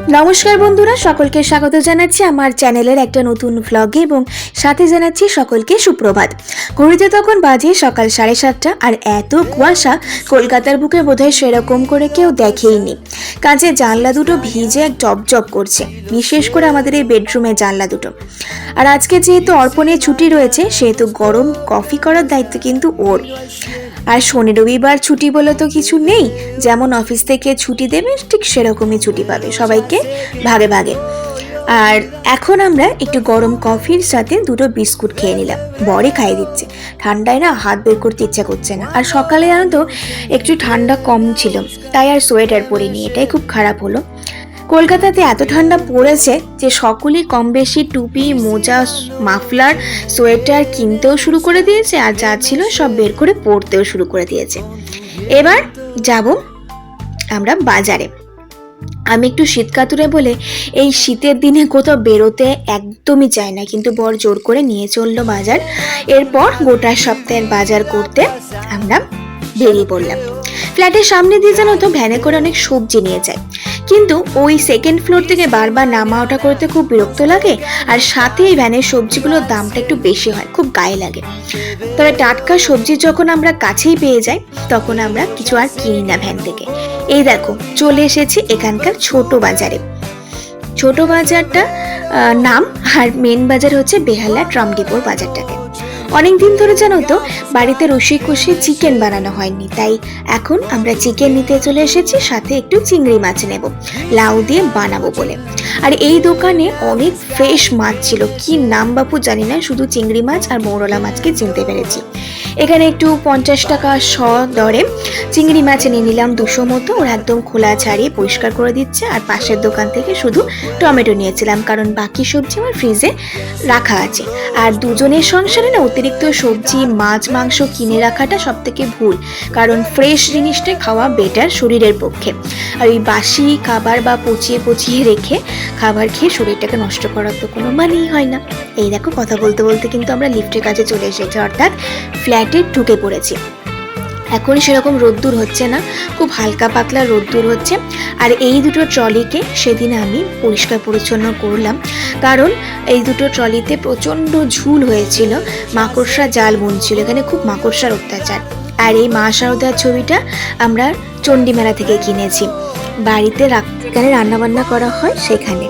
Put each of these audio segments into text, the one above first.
নমস্কার বন্ধুরা, সকলকে স্বাগত জানাচ্ছি আমার চ্যানেলের একটা নতুন ভ্লগে এবং সাথে জানাচ্ছি সকলকে সুপ্রভাত। ঘড়িতে তখন বাজে সকাল 7:30 আর এত কুয়াশা কলকাতার বুকে বোধহয় সেরকম করে কেউ দেখেইনি। কাজে জানলা দুটো ভিজে এক জব করছে, বিশেষ করে আমাদের এই বেডরুমের জানলা দুটো। আর আজকে যেহেতু অর্পণের ছুটি রয়েছে সেহেতু গরম কফি করার দায়িত্ব কিন্তু ওর। আর শনি রবিবার ছুটি বলে তো কিছু নেই, যেমন অফিস থেকে ছুটি দেবে ঠিক সেরকমই ছুটি পাবে সবাইকে ভাগে ভাগে। আর এখন আমরা একটু গরম কফির সাথে দুটো বিস্কুট খেয়ে নিলাম, বড়ই খাইয়ে দিচ্ছে। ঠান্ডায় না হাত বের করতে ইচ্ছা করছে না। আর সকালে জানো তো একটু ঠান্ডা কম ছিল, তাই আর সোয়েটার পরিনি, এটাই খুব খারাপ হলো। কলকাতাতে এত ঠান্ডা পড়েছে যে সকলেই কম বেশি টুপি, মোজা, মাফলার, সোয়েটার কিনতেও শুরু করে দিয়েছে, আর যা ছিল সব বের করে পরতেও শুরু করে দিয়েছে। এবার যাব আমরা বাজারে। আমি একটু শীত কাতুরে বলে এই শীতের দিনে কোথাও বেরোতে একদমই চাই না, কিন্তু বর জোর করে নিয়ে চললো বাজার। এরপর গোটা সপ্তাহের বাজার করতে আমরা বেরিয়ে পড়লাম। ফ্ল্যাটের সামনে দিয়ে জানো তো ভ্যানে করে অনেক সবজি নিয়ে যায়, কিন্তু ওই সেকেন্ড ফ্লোর থেকে বারবার নামা ওঠা করতে খুব বিরক্ত লাগে। আর সাথে এই ভ্যানের সবজিগুলোর দামটা একটু বেশি হয়, খুব গায়ে লাগে। তবে টাটকা সবজি যখন আমরা কাছেই পেয়ে যাই তখন আমরা কিছু আর কিনি না ভ্যান থেকে। এই দেখো চলে এসেছি এখানকার ছোট বাজারে। ছোট বাজারটা নাম, আর মেন বাজার হচ্ছে বেহালা ট্রামডিপোর বাজারটাকে। অনেকদিন ধরে জানো তো বাড়িতে রসি কষে চিকেন বানানো হয়নি, তাই এখন আমরা চিকেন নিতে চলে এসেছি, সাথে একটু চিংড়ি মাছ নেব লাউ দিয়ে বানাবো বলে। আর এই দোকানে অনেক ফ্রেশ মাছ ছিল, কি নাম বাপু জানি না, শুধু চিংড়ি মাছ আর মৌরলা মাছকে চিনতে পেরেছি। এখানে একটু 50 টাকা দরে চিংড়ি মাছ নিয়ে নিলাম 200 মতো। ওরা একদম খোলা ছাড়িয়ে পরিষ্কার করে দিচ্ছে। আর পাশের দোকান থেকে শুধু টমেটো নিয়েছিলাম, কারণ বাকি সবজি আমার ফ্রিজে রাখা আছে। আর দুজনের সংসারে না অতিরিক্ত সবজি, মাছ, মাংস কিনে রাখাটা সব থেকে ভুল, কারণ ফ্রেশ জিনিসটা খাওয়া বেটার শরীরের পক্ষে। আর ওই বাসি খাবার বা পচিয়ে রেখে খাবার খেয়ে শরীরটাকে নষ্ট করার তো কোনো মানেই হয় না। এই দেখো কথা বলতে বলতে কিন্তু আমরা লিফটের কাছে চলে এসেছি, অর্থাৎ ফ্ল্যাটে ঢুকে পড়েছি। এখন সেরকম রোদ্দুর হচ্ছে না, খুব হালকা পাতলা রোদ্দুর হচ্ছে। আর এই দুটো ট্রলিকে সেদিন আমি পরিষ্কার পরিচ্ছন্ন করলাম, কারণ এই দুটো ট্রলিতে প্রচণ্ড ঝুল হয়েছিল, মাকড়সা জাল বুনছিল, এখানে খুব মাকড়সার অত্যাচার। আর এই মা শারদার ছবিটা আমরা চণ্ডীমেলা থেকে কিনেছি, বাড়িতে যেখানে রান্নাবান্না করা হয় সেখানে।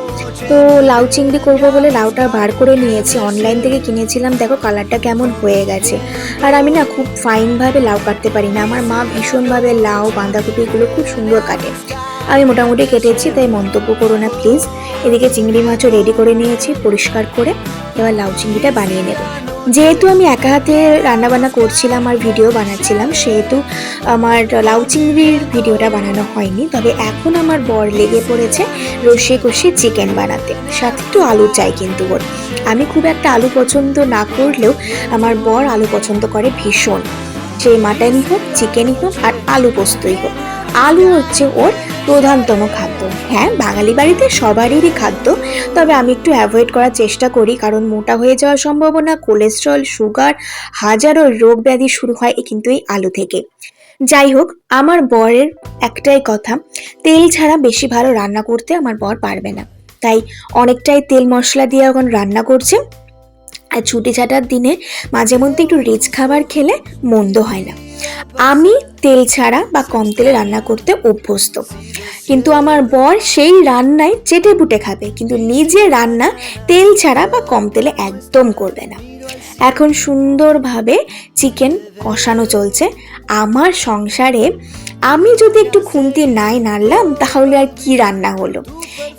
তো লাউ চিংড়ি করবো বলে লাউটা বার করে নিয়েছি, অনলাইন থেকে কিনেছিলাম। দেখো কালারটা কেমন হয়ে গেছে। আর আমি না খুব ফাইনভাবে লাউ কাটতে পারি না, আমার মা ভীষণভাবে লাউ, বাঁধাকপি এগুলো খুব সুন্দর কাটে। আমি মোটামুটি কেটেছি, তাই মন্তব্য করো না প্লিজ। এদিকে চিংড়ি মাছও রেডি করে নিয়েছি পরিষ্কার করে, এবার লাউ চিংড়িটা বানিয়ে নেব। যেহেতু আমি একা হাতে রান্নাবান্না করছিলাম আর ভিডিও বানাচ্ছিলাম, সেহেতু আমার লাউ চিংড়ির ভিডিওটা বানানো হয়নি। তবে এখন আমার বর লেগে পড়েছে রসে কষে চিকেন বানাতে, সাথে একটু আলু চাই কিন্তু ওর। আমি খুব একটা আলু পছন্দ না করলেও আমার বর আলু পছন্দ করে ভীষণ, সে মাটনই হোক, চিকেনই হোক, আর আলু পোস্তই হোক। আলু হচ্ছে ওর প্রধানতম খাদ্য। হ্যাঁ, বাঙালি বাড়িতে সবারই খাদ্য, তবে আমি একটু অ্যাভয়েড করার চেষ্টা করি, কারণ মোটা হয়ে যাওয়ার সম্ভাবনা, কোলেস্ট্রল, সুগার, হাজারো রোগ ব্যাধি শুরু হয় কিন্তু এই আলু থেকে। যাই হোক, আমার বরের একটাই কথা, তেল ছাড়া বেশি ভালো রান্না করতে আমার বর পারবে না, তাই অনেকটাই তেল মশলা দিয়ে এখন রান্না করছে। আর ছুটি ছাটার দিনে মাঝে মধ্যে একটু রিচ খাবার খেলে মন্দ হয় না। আমি তেল ছাড়া বা কম তেলে রান্না করতে অভ্যস্ত, কিন্তু আমার বর সেই রান্নায় চেটে পুটে খাবে, কিন্তু নিজে রান্না তেল ছাড়া বা কম তেলে একদম করবে না। এখন সুন্দরভাবে চিকেন কষানো চলছে। আমার সংসারে আমি যদি একটু খুন্তি নাই নাড়লাম তাহলে আর কি রান্না হলো।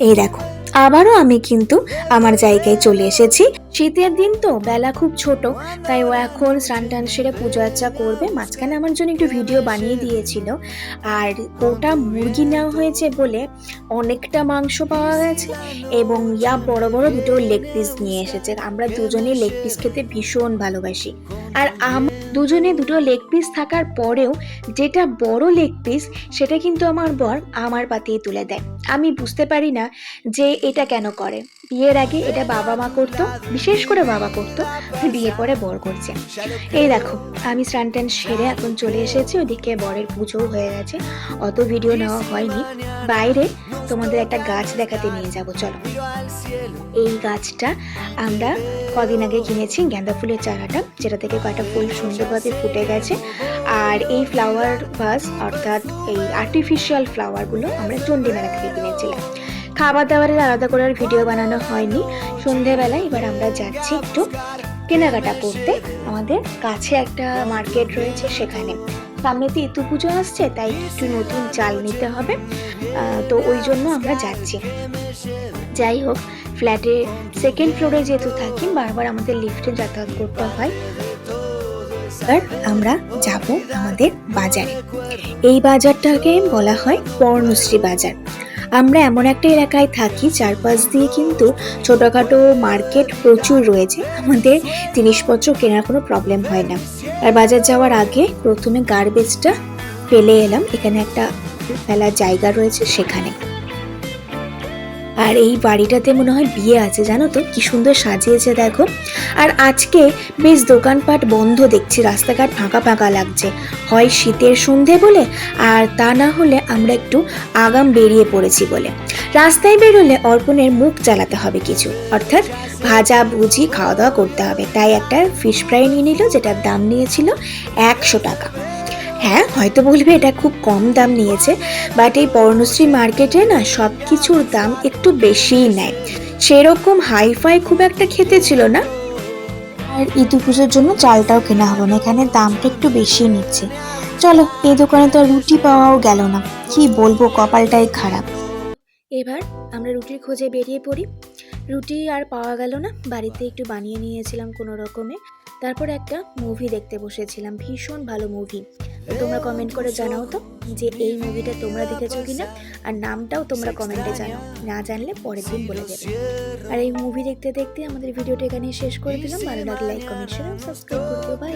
এই দেখো আবারও আমি কিন্তু আমার জায়গায় চলে এসেছি। শীতের দিন তো, বেলা খুব ছোট, তাই ও এখন স্নান টান সেরে পুজো আর্চা করবে। মাঝখানে আমার জন্য একটু ভিডিও বানিয়ে দিয়েছিল। আর ওটা মুরগি নেওয়া হয়েছে বলে অনেকটা মাংস পাওয়া গেছে, এবং বড় বড় দুটো লেগ পিস নিয়ে এসেছে। আমরা দুজনে লেগ পিস খেতে ভীষণ ভালোবাসি। আর দুজনে দুটো লেগ পিস থাকার পরেও যেটা বড় লেগ পিস সেটা কিন্তু আমার বর আমার পাতেই তুলে দেয়। আমি বুঝতে পারি না যে এটা কেন করে। বিয়ের আগে এটা বাবা মা করতো, বিশেষ করে বাবা করতো, বিয়ে পরে বর করছে। এই দেখো আমি স্নান টান সেরে এখন চলে এসেছি, ওদিকে বরের পুজোও হয়ে গেছে, অত ভিডিও নেওয়া হয়নি। বাইরে তোমাদের একটা গাছ দেখাতে নিয়ে যাব, চলো। এই গাছটা আমরা কদিন আগে কিনেছি, গাঁদা ফুলের চারাটা, যেটা থেকে কয়েকটা ফুল সুন্দরভাবে ফুটে গেছে। আর এই ফ্লাওয়ার ভাস অর্থাৎ এই আর্টিফিশিয়াল ফ্লাওয়ারগুলো আমরা চণ্ডীমেলা থেকে কিনেছিলাম। খাবার দাবারের আলাদা করে আর ভিডিও বানানো হয়নি। সন্ধেবেলায় এবার আমরা যাচ্ছি একটু কেনাকাটা করতে, আমাদের কাছে একটা মার্কেট রয়েছে সেখানে। সামনে তো ইতু পুজো আসছে, তাই একটু নতুন চাল নিতে হবে, তো ওই জন্য আমরা যাচ্ছি। যাই হোক, ফ্ল্যাটের সেকেন্ড ফ্লোরে যেহেতু থাকি, বারবার আমাদের লিফটে যাতায়াত করতে হয়। আর আমরা যাব আমাদের বাজারে। এই বাজারটাকে বলা হয় পর্ণশ্রী বাজার। আমরা এমন একটা এলাকায় থাকি, চারপাশ দিয়ে কিন্তু ছোটোখাটো মার্কেট প্রচুর রয়েছে, আমাদের জিনিসপত্র কেনার কোনো প্রবলেম হয় না। আর বাজার যাওয়ার আগে প্রথমে গার্বেজটা ফেলে এলাম, এখানে একটা ফেলার জায়গা রয়েছে সেখানে। আর এই বাড়িটাতে মনে হয় বিয়ে আছে, জানো তো, কি সুন্দর সাজিয়েছে দেখো। আর আজকে বেশ দোকানপাট বন্ধ দেখছি, রাস্তাঘাট ফাঁকা ফাঁকা লাগছে, হয় শীতের সন্ধে বলে, আর তা না হলে আমরা একটু আগাম বেরিয়ে পড়েছি বলে। রাস্তায় বেরোলে অর্পণের মুখ চালাতে হবে কিছু, অর্থাৎ ভাজা ভুজি খাওয়া দাওয়া করতে হবে, তাই একটা ফিশ ফ্রাই নিয়ে নিল, যেটার দাম নিয়েছিল 100 টাকা। হ্যাঁ, হয়তো বলবে এটা খুব কম দাম নিয়েছে, বাট এই পর্ণশ্রী মার্কেটে না সব কিছুর দাম একটু বেশিই নেয়, সেরকম হাইফাই খুব একটা খেতে ছিল না। আর ইদু পুজোর জন্য চালটাও কেনা হলো না, এখানে দামটা একটু বেশি নিচ্ছে। চলো, এই দোকানে তো রুটি পাওয়াও গেল না, কি বলবো, কপালটাই খারাপ। এবার আমরা রুটির খোঁজে বেরিয়ে পড়ি। রুটি আর পাওয়া গেল না, বাড়িতে একটু বানিয়ে নিয়েছিলাম কোনো রকমে। তারপর একটা মুভি দেখতে বসেছিলাম, ভীষণ ভালো মুভি। তোমরা কমেন্ট করে জানাও তো যে এই মুভিটা তোমরা দেখেছো কিনা, আর নামটাও তোমরা কমেন্টে জানাও, না জানলে পরের দিন বলে দেবে। আর এই মুভি দেখতে দেখতে আমাদের ভিডিওটা এখানে শেষ করে দিলাম। ভালো লাগলে লাইক, কমেন্ট, শেয়ার, সাবস্ক্রাইব করে দিও। বাই।